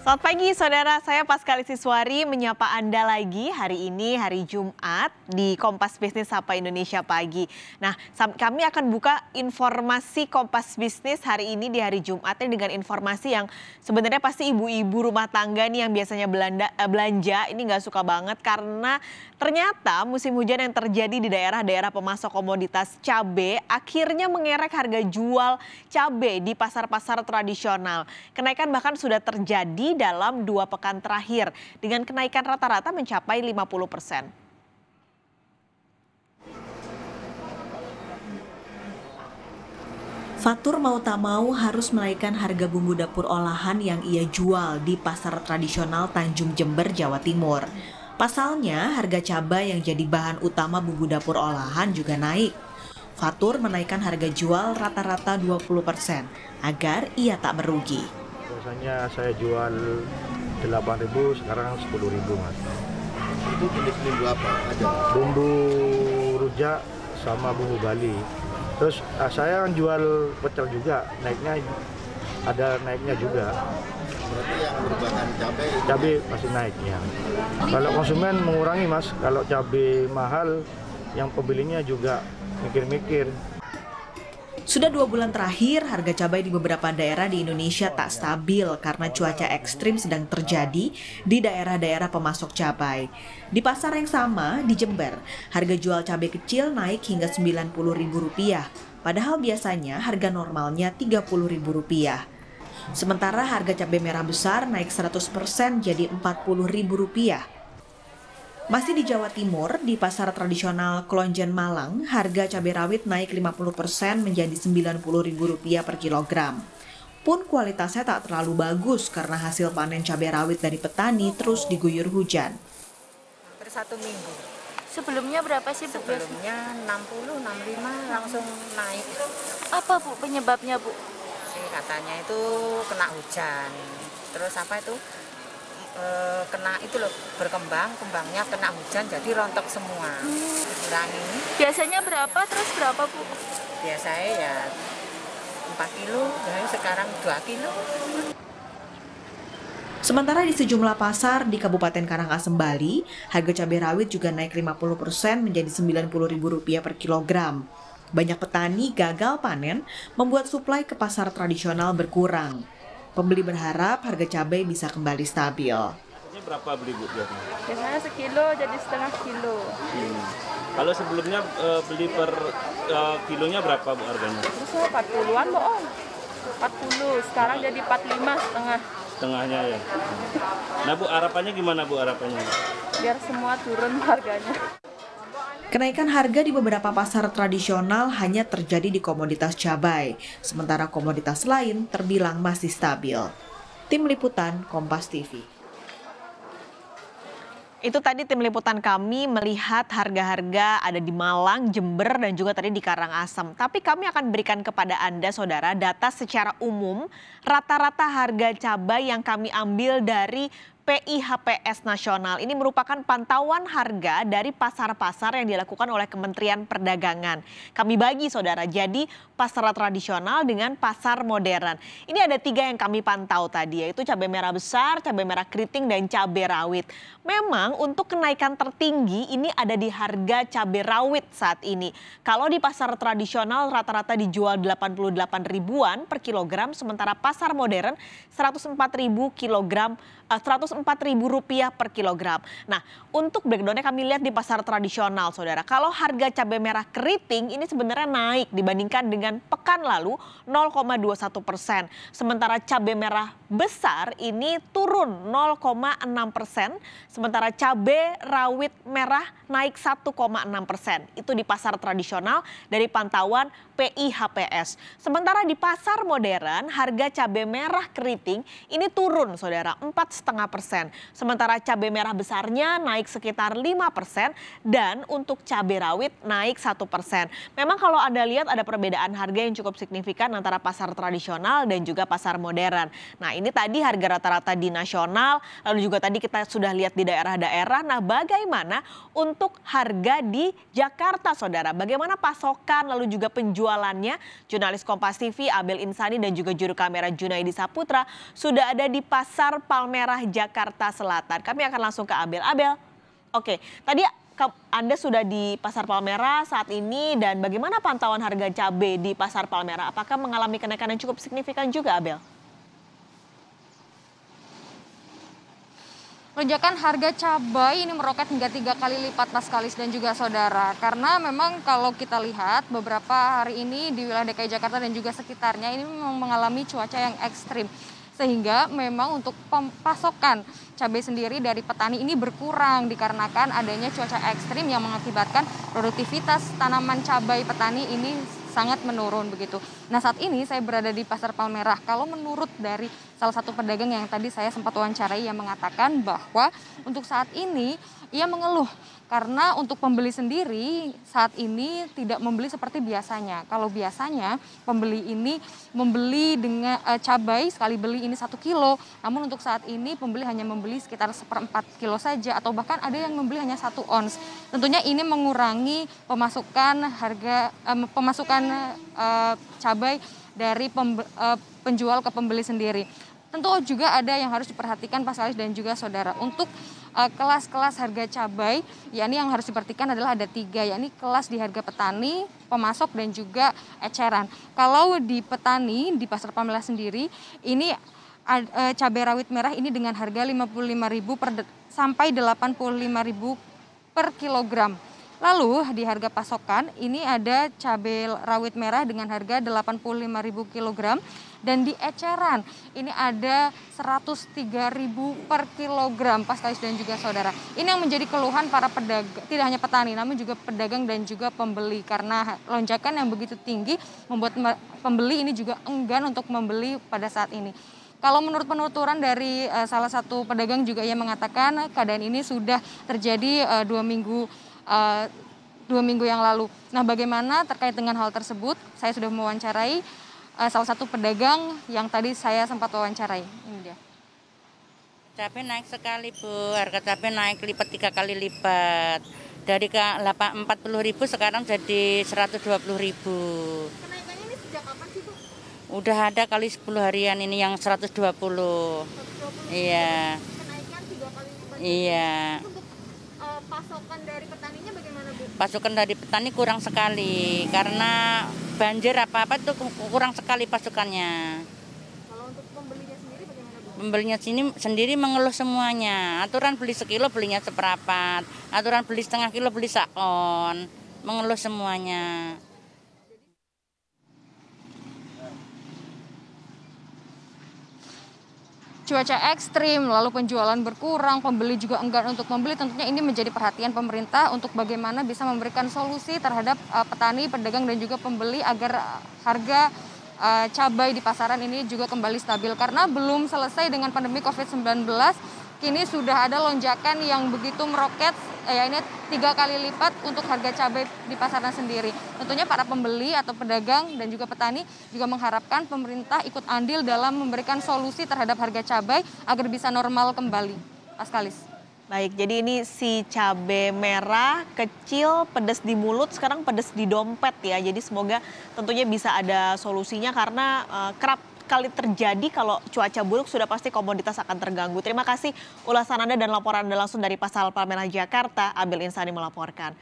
Selamat pagi saudara, saya Paskali Siswari menyapa Anda lagi hari ini hari Jumat di Kompas Bisnis Sapa Indonesia Pagi. Nah, kami akan buka informasi Kompas Bisnis hari ini di hari Jumat dengan informasi yang sebenarnya pasti ibu-ibu rumah tangga nih yang biasanya belanja ini nggak suka banget karena ternyata musim hujan yang terjadi di daerah-daerah pemasok komoditas cabai akhirnya mengerek harga jual cabai di pasar-pasar tradisional. Kenaikan bahkan sudah terjadi dalam 2 pekan terakhir dengan kenaikan rata-rata mencapai 50%. Fatur mau tak mau harus menaikkan harga bumbu dapur olahan yang ia jual di pasar tradisional Tanjung Jember, Jawa Timur. Pasalnya, harga cabai yang jadi bahan utama bumbu dapur olahan juga naik. Fatur menaikkan harga jual rata-rata 20% agar ia tak merugi. Biasanya saya jual 8.000, sekarang 10.000 Mas. Itu jenis bumbu apa aja? Bumbu rujak sama bumbu Bali. Terus saya kan jual pecel juga, ada naiknya juga. Berarti yang merupakan Cabai masih naiknya. Kalau konsumen mengurangi Mas, kalau cabai mahal yang pembelinya juga mikir-mikir. Sudah 2 bulan terakhir, harga cabai di beberapa daerah di Indonesia tak stabil karena cuaca ekstrim sedang terjadi di daerah-daerah pemasok cabai. Di pasar yang sama, di Jember, harga jual cabai kecil naik hingga Rp90.000, padahal biasanya harga normalnya Rp30.000. Sementara harga cabai merah besar naik 100% jadi Rp40.000. Masih di Jawa Timur, di pasar tradisional Klonjen Malang, harga cabai rawit naik 50% menjadi Rp90.000 per kilogram. Pun kualitasnya tak terlalu bagus karena hasil panen cabai rawit dari petani terus diguyur hujan. Hampir 1 minggu. Sebelumnya berapa sih Bu? Sebelumnya 60, 65 langsung naik. Apa Bu penyebabnya Bu? Katanya itu kena hujan. Terus apa itu? Kena itu loh, kembangnya kena hujan jadi rontok semua. Dikurangi. Biasanya berapa, terus berapa Bu? Biasanya ya 4 kilo, jadi sekarang 2 kilo. Sementara di sejumlah pasar di Kabupaten Karangasem, Bali, harga cabai rawit juga naik 50% menjadi Rp90.000 per kilogram. Banyak petani gagal panen membuat suplai ke pasar tradisional berkurang. Pembeli berharap harga cabai bisa kembali stabil. Ini berapa beli Bu biasanya? Biasanya sekilo jadi setengah kilo. Kalau sebelumnya beli per kilonya berapa Bu harganya? Terus 40-an bohong. 40, sekarang jadi 45 setengah. Setengahnya ya. Nah Bu, harapannya gimana Bu harapannya? Biar semua turun harganya. Kenaikan harga di beberapa pasar tradisional hanya terjadi di komoditas cabai, sementara komoditas lain terbilang masih stabil. Tim Liputan Kompas TV. Itu tadi tim liputan kami melihat harga-harga ada di Malang, Jember, dan juga tadi di Karangasem. Tapi kami akan berikan kepada Anda, saudara, data secara umum rata-rata harga cabai yang kami ambil dari PIHPS Nasional. Ini merupakan pantauan harga dari pasar-pasar yang dilakukan oleh Kementerian Perdagangan. Kami bagi saudara, jadi pasar tradisional dengan pasar modern. Ini ada 3 yang kami pantau tadi, yaitu cabai merah besar, cabai merah keriting, dan cabai rawit. Memang untuk kenaikan tertinggi ini ada di harga cabai rawit saat ini. Kalau di pasar tradisional rata-rata dijual 88 ribuan per kilogram, sementara pasar modern 104.000 rupiah per kilogram. Nah, untuk breakdownnya kami lihat di pasar tradisional, saudara. Kalau harga cabai merah keriting ini sebenarnya naik dibandingkan dengan pekan lalu 0,21%. Sementara cabai merah besar ini turun 0,6%. Sementara cabai rawit merah naik 1,6%. Itu di pasar tradisional dari pantauan PIHPS. Sementara di pasar modern harga cabai merah keriting ini turun, saudara, 4,5%. 5%. Sementara cabai merah besarnya naik sekitar 5% dan untuk cabai rawit naik 1%. Memang kalau Anda lihat ada perbedaan harga yang cukup signifikan antara pasar tradisional dan juga pasar modern. Nah, ini tadi harga rata-rata di nasional, lalu juga tadi kita sudah lihat di daerah-daerah. Nah, bagaimana untuk harga di Jakarta, Saudara? Bagaimana pasokan lalu juga penjualannya? Jurnalis Kompas TV Abel Insani dan juga juru kamera Junaidi Saputra sudah ada di Pasar Palmerah, Jakarta Selatan. Kami akan langsung ke Abel. Abel, oke, tadi Anda sudah di Pasar Palmerah saat ini dan bagaimana pantauan harga cabai di Pasar Palmerah? Apakah mengalami kenaikan yang cukup signifikan juga, Abel? Lonjakan harga cabai ini meroket hingga 3 kali lipat Paskalis dan juga saudara. Karena memang kalau kita lihat beberapa hari ini di wilayah DKI Jakarta dan juga sekitarnya ini memang mengalami cuaca yang ekstrim. Sehingga memang untuk pasokan cabai sendiri dari petani ini berkurang dikarenakan adanya cuaca ekstrim yang mengakibatkan produktivitas tanaman cabai petani ini sangat menurun begitu. Nah, saat ini saya berada di Pasar Palmerah. Kalau menurut dari salah satu pedagang yang tadi saya sempat wawancarai yang mengatakan bahwa untuk saat ini ia mengeluh karena untuk pembeli sendiri saat ini tidak membeli seperti biasanya. Kalau biasanya pembeli ini membeli dengan cabai sekali beli ini 1 kilo, namun untuk saat ini pembeli hanya membeli sekitar 1/4 kilo saja atau bahkan ada yang membeli hanya 1 ons. Tentunya ini mengurangi pemasukan cabai dari penjual ke pembeli sendiri. Tentu juga ada yang harus diperhatikan Paskalis dan juga saudara. Untuk kelas-kelas harga cabai, yakni yang harus diperhatikan adalah ada 3, yakni kelas di harga petani, pemasok dan juga eceran. Kalau di petani di Pasar Palmerah sendiri, ini cabai rawit merah ini dengan harga Rp55.000 sampai Rp85.000 per kilogram. Lalu di harga pasokan ini ada cabai rawit merah dengan harga Rp85.000 kilogram dan di eceran ini ada Rp103.000 per kilogram Paskalis dan juga saudara. Ini yang menjadi keluhan para pedagang, tidak hanya petani namun juga pedagang dan juga pembeli karena lonjakan yang begitu tinggi membuat pembeli ini juga enggan untuk membeli pada saat ini. Kalau menurut penuturan dari salah satu pedagang juga ia mengatakan keadaan ini sudah terjadi 2 minggu yang lalu. Nah, bagaimana terkait dengan hal tersebut? Saya sudah mewawancarai salah satu pedagang yang tadi saya sempat wawancarai. Ini dia. Cabai naik sekali, Bu. Harga cabai naik 3 kali lipat. Dari ke 40.000 sekarang jadi 120.000. Kenaikannya ini sejak kapan sih, Bu? Udah ada kali 10 harian ini yang 120. Iya. Kenaikan 3 kali lipat. Iya. Pasokan dari petaninya bagaimana, Bu? Pasokan dari petani kurang sekali karena banjir apa-apa itu kurang sekali pasokannya. Kalau untuk pembelinya sendiri bagaimana, Bu? Pembelinya sendiri mengeluh semuanya. Aturan beli sekilo belinya seperempat, aturan beli setengah kilo beli sakon, mengeluh semuanya. Cuaca ekstrim, lalu penjualan berkurang, pembeli juga enggan untuk membeli. Tentunya ini menjadi perhatian pemerintah untuk bagaimana bisa memberikan solusi terhadap petani, pedagang dan juga pembeli agar harga cabai di pasaran ini juga kembali stabil. Karena belum selesai dengan pandemi COVID-19, kini sudah ada lonjakan yang begitu meroket, ini 3 kali lipat untuk harga cabai di pasaran sendiri. Tentunya para pembeli atau pedagang dan juga petani juga mengharapkan pemerintah ikut andil dalam memberikan solusi terhadap harga cabai agar bisa normal kembali. Paskalis. Baik, jadi ini si cabai merah kecil, pedas di mulut, sekarang pedas di dompet ya. Jadi semoga tentunya bisa ada solusinya karena kerap kali terjadi kalau cuaca buruk sudah pasti komoditas akan terganggu. Terima kasih ulasan Anda dan laporan Anda langsung dari Pasar Palmerah Jakarta. Abel Insani melaporkan.